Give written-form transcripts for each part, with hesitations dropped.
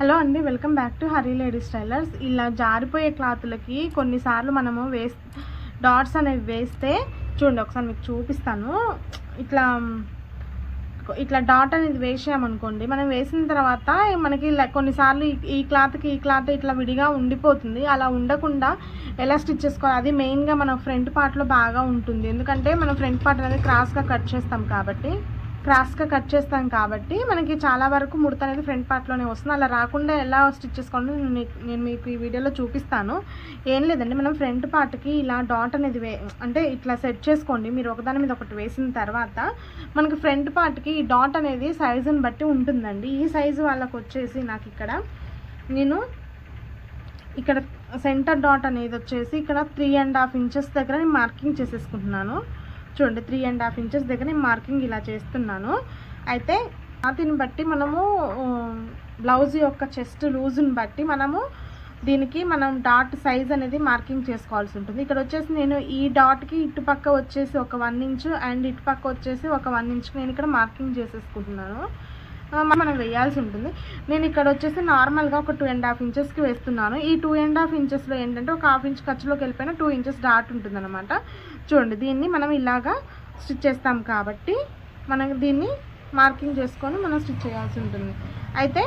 Hello అండి, welcome back to Hari ladies tailors. ఇలా జారిపోయే క్లాతులకి కొన్నిసార్లు మనము డాట్స్ అనేవి వేస్తే చూడండి, ఒకసారి మీకు చూపిస్తాను. ఇట్లా ఇట్లా డాట్ అనేది వేసామనుకోండి, మనం వేసిన తర్వాత మనకి కొన్నిసార్లు ఈ క్లాత్కి ఈ క్లాత్ ఇట్లా విడిగా ఉండిపోతుంది. అలా ఉండకుండా ఎలా స్టిచ్ చేసుకోవాలి, అది మెయిన్గా మన ఫ్రంట్ పార్ట్లో బాగా ఉంటుంది. ఎందుకంటే మనం ఫ్రంట్ పార్ట్ అనేది క్రాస్గా కట్ చేస్తాం కాబట్టి మనకి చాలా వరకు ముడత అనేది ఫ్రంట్ పార్ట్లోనే వస్తుంది. అలా రాకుండా ఎలా స్టిచ్ చేసుకోవాలో నేను మీకు ఈ వీడియోలో చూపిస్తాను. ఏం లేదండి, మనం ఫ్రంట్ పార్ట్కి ఇలా డాట్ అనేది అంటే ఇట్లా సెట్ చేసుకోండి. మీరు ఒకదాని మీద ఒకటి వేసిన తర్వాత మనకి ఫ్రంట్ పార్ట్కి ఈ డాట్ అనేది సైజుని బట్టి ఉంటుందండి. ఈ సైజు వాళ్ళకి వచ్చేసి నాకు ఇక్కడ సెంటర్ డాట్ అనేది వచ్చేసి ఇక్కడ 3.5 ఇంచెస్ దగ్గర నేను మార్కింగ్ చేసేసుకుంటున్నాను. చూడండి, 3.5 ఇంచెస్ దగ్గర నేను మార్కింగ్ ఇలా చేస్తున్నాను. అయితే దీన్ని బట్టి మనము బ్లౌజ్ యొక్క చెస్ట్ లూజ్ని బట్టి దీనికి మనం డాట్ సైజ్ అనేది మార్కింగ్ చేసుకోవాల్సి ఉంటుంది. ఇక్కడ వచ్చేసి నేను ఈ డాట్కి ఇటుపక్క వచ్చేసి ఒక 1 ఇంచు అండ్ ఇటుపక్క వచ్చేసి ఒక 1 ఇంచు నేను ఇక్కడ మార్కింగ్ చేసేసుకుంటున్నాను. మనం వేయాల్సి ఉంటుంది. నేను ఇక్కడ వచ్చేసి నార్మల్గా ఒక 2.5 ఇంచెస్కి వేస్తున్నాను. ఈ 2.5 ఇంచెస్లో ఏంటంటే ఒక 1/2 ఇంచ్ ఖర్చులోకి వెళ్ళిపోయిన 2 ఇంచెస్ డాట్ ఉంటుందన్నమాట. చూడండి, దీన్ని మనం ఇలాగా స్టిచ్ చేస్తాం కాబట్టి మనం దీన్ని మార్కింగ్ చేసుకొని మనం స్టిచ్ చేయాల్సి ఉంటుంది. అయితే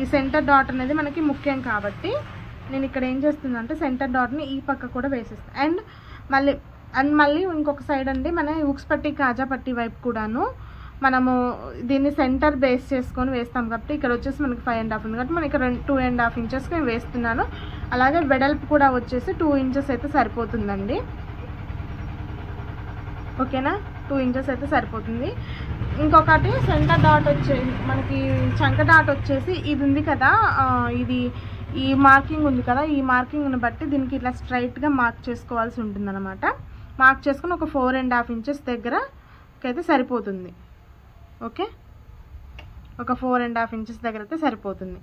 ఈ సెంటర్ డాట్ అనేది మనకి ముఖ్యం కాబట్టి నేను ఇక్కడ ఏం చేస్తున్నాను అంటే సెంటర్ డాట్ని ఈ పక్క కూడా వేసేస్తాను. అండ్ మళ్ళీ ఇంకొక సైడ్ అండి, మన హుక్స్ పట్టి కాజా పట్టి వైపు కూడాను మనము దీన్ని సెంటర్ బేస్ చేసుకొని వేస్తాం కాబట్టి ఇక్కడ వచ్చేసి మనకి 5.5 ఉంది కాబట్టి మనం ఇక్కడ 2.5 ఇంచెస్కి నేను వేస్తున్నాను. అలాగే వెడల్పు కూడా వచ్చేసి 2 ఇంచెస్ అయితే సరిపోతుందండి. ఓకేనా, 2 ఇంచెస్ అయితే సరిపోతుంది. ఇంకొకటి సెంటర్ డాట్ వచ్చేసి మనకి చంక డాట్ వచ్చేసి ఇది ఉంది కదా, ఈ మార్కింగ్ ఉంది కదా, ఈ మార్కింగ్ని బట్టి దీనికి ఇట్లా స్ట్రైట్గా మార్క్ చేసుకోవాల్సి ఉంటుంది అనమాట. మార్క్ చేసుకుని ఒక 4.5 ఇంచెస్ దగ్గరకి అయితే సరిపోతుంది. ఓకే, ఒక 4.5 ఇంచెస్ దగ్గర అయితే సరిపోతుంది.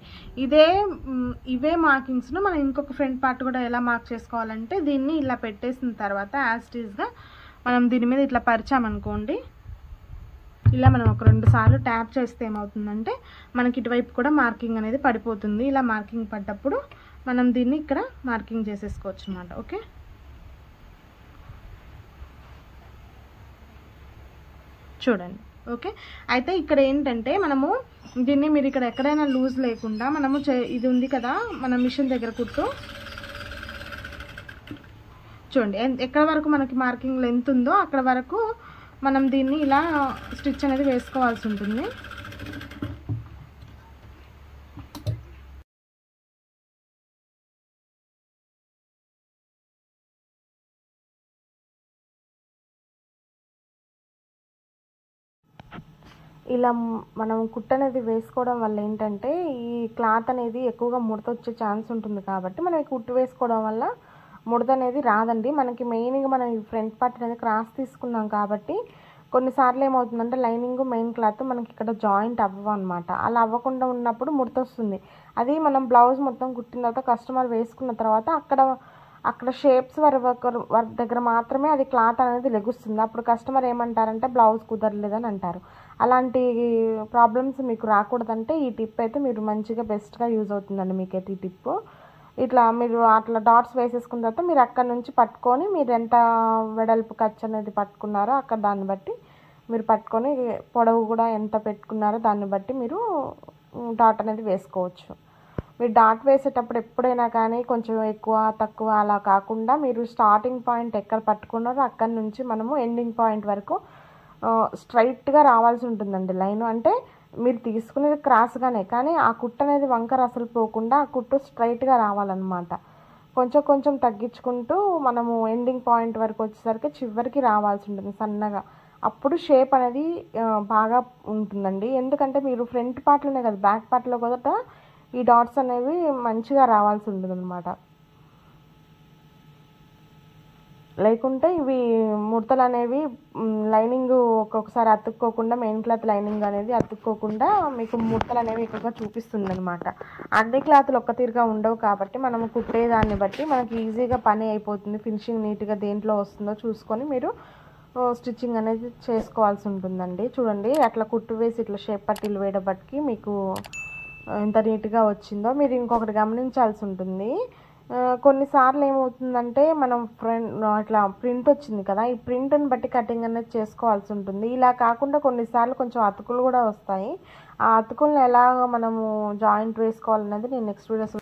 ఇవే మార్కింగ్స్ను మనం ఇంకొక ఫ్రంట్ పార్ట్ కూడా ఎలా మార్క్ చేసుకోవాలంటే దీన్ని ఇలా పెట్టేసిన తర్వాత యాజ్ ఇట్ ఈస్గా మనం దీని మీద ఇట్లా పరిచామనుకోండి, ఇలా మనం ఒక 2 సార్లు ట్యాప్ చేస్తే ఏమవుతుందంటే మనకి ఇటువైపు కూడా మార్కింగ్ అనేది పడిపోతుంది. ఇలా మార్కింగ్ పడ్డప్పుడు మనం దీన్ని ఇక్కడ మార్కింగ్ చేసేసుకోవచ్చు అన్నమాట. ఓకే, చూడండి. ఓకే, అయితే ఇక్కడ ఏంటంటే మనము దీన్ని మీరు ఇక్కడ ఎక్కడైనా లూజ్ లేకుండా మనము ఇది ఉంది కదా మన మిషన్ దగ్గర కుట్టు, చూడండి ఎక్కడ వరకు మనకి మార్కింగ్ లెంత్ ఉందో అక్కడ వరకు మనం దీన్ని ఇలా స్టిచ్ అనేది వేసుకోవాల్సి ఉంటుంది. ఇలా మనం కుట్టు అనేది వేసుకోవడం వల్ల ఏంటంటే ఈ క్లాత్ అనేది ఎక్కువగా ముడత వచ్చే ఛాన్స్ ఉంటుంది కాబట్టి మనం కుట్టు వేసుకోవడం వల్ల ముడత అనేది రాదండి. మనకి మెయిన్గా మనం ఈ ఫ్రంట్ పార్ట్ అనేది క్రాస్ తీసుకున్నాం కాబట్టి కొన్నిసార్లు ఏమవుతుందంటే లైనింగ్ మెయిన్ క్లాత్ మనకి ఇక్కడ జాయింట్ అవ్వనమాట. అలా అవ్వకుండా ఉన్నప్పుడు ముడత వస్తుంది. అది మనం బ్లౌజ్ మొత్తం కుట్టిన తర్వాత కస్టమర్ వేసుకున్న తర్వాత అక్కడ షేప్స్ వర్క్ దగ్గర మాత్రమే అది క్లాత్ అనేది లెగుస్తుంది. అప్పుడు కస్టమర్ ఏమంటారంటే బ్లౌజ్ కుదరలేదని అంటారు. అలాంటి ప్రాబ్లమ్స్ మీకు రాకూడదంటే ఈ టిప్ అయితే మీరు మంచిగా బెస్ట్గా యూజ్ అవుతుందండి మీకైతే ఈ టిప్. మీరు అట్లా డాట్స్ వేసేసుకున్న తర్వాత మీరు అక్కడ నుంచి పట్టుకొని మీరు ఎంత వెడల్పు ఖర్చు అనేది పట్టుకున్నారో అక్కడ దాన్ని బట్టి మీరు పట్టుకొని పొడవు కూడా ఎంత పెట్టుకున్నారో దాన్ని బట్టి మీరు డాట్ అనేది వేసుకోవచ్చు. మీరు డాట్ వేసేటప్పుడు ఎప్పుడైనా కానీ కొంచెం ఎక్కువ తక్కువ అలా కాకుండా మీరు స్టార్టింగ్ పాయింట్ ఎక్కడ పట్టుకున్నారో అక్కడి నుంచి మనము ఎండింగ్ పాయింట్ వరకు స్ట్రైట్గా రావాల్సి ఉంటుందండి. లైన్ అంటే మీరు తీసుకునేది క్రాస్గానే కానీ ఆ కుట్టు అనేది వంకర అసలు పోకుండా ఆ కుట్టు స్ట్రైట్గా రావాలన్నమాట. కొంచెం తగ్గించుకుంటూ మనము ఎండింగ్ పాయింట్ వరకు వచ్చేసరికి చివరికి రావాల్సి ఉంటుంది సన్నగా. అప్పుడు షేప్ అనేది బాగా ఉంటుందండి. ఎందుకంటే మీరు ఫ్రంట్ పార్ట్లోనే కదా బ్యాక్ పార్ట్లో కూడా ఈ డాట్స్ అనేవి మంచిగా రావాల్సి ఉంటుంది అన్నమాట. లేకుంటే ఇవి ముడతలు అనేవి లైనింగ్ ఒక్కొక్కసారి అతుక్కోకుండా మెయిన్ క్లాత్ లైనింగ్ అనేది అతుక్కోకుండా మీకు ముడతలు అనేవి ఎక్కువగా చూపిస్తుంది అనమాట. అన్ని క్లాత్లు ఒక్క తీరుగా ఉండవు కాబట్టి మనము కుట్టేదాన్ని బట్టి మనకి ఈజీగా పని అయిపోతుంది. ఫినిషింగ్ నీట్గా దేంట్లో వస్తుందో చూసుకొని మీరు స్టిచ్చింగ్ అనేది చేసుకోవాల్సి ఉంటుందండి. చూడండి, అట్లా కుట్టు వేసి ఇట్లా షేప్ పట్టీలు వేయడం బట్టి మీకు ఎంత నీట్గా వచ్చిందో. మీరు ఇంకొకటి గమనించాల్సి ఉంటుంది. కొన్నిసార్లు ఏమవుతుందంటే మనం అట్లా ప్రింట్ వచ్చింది కదా, ఈ ప్రింట్ని బట్టి కటింగ్ అనేది చేసుకోవాల్సి ఉంటుంది. ఇలా కాకుండా కొన్నిసార్లు కొంచెం అతుకులు కూడా వస్తాయి. ఆ అతుకులను ఎలాగ మనము జాయింట్ వేసుకోవాలనేది నేను నెక్స్ట్ వీడియోస్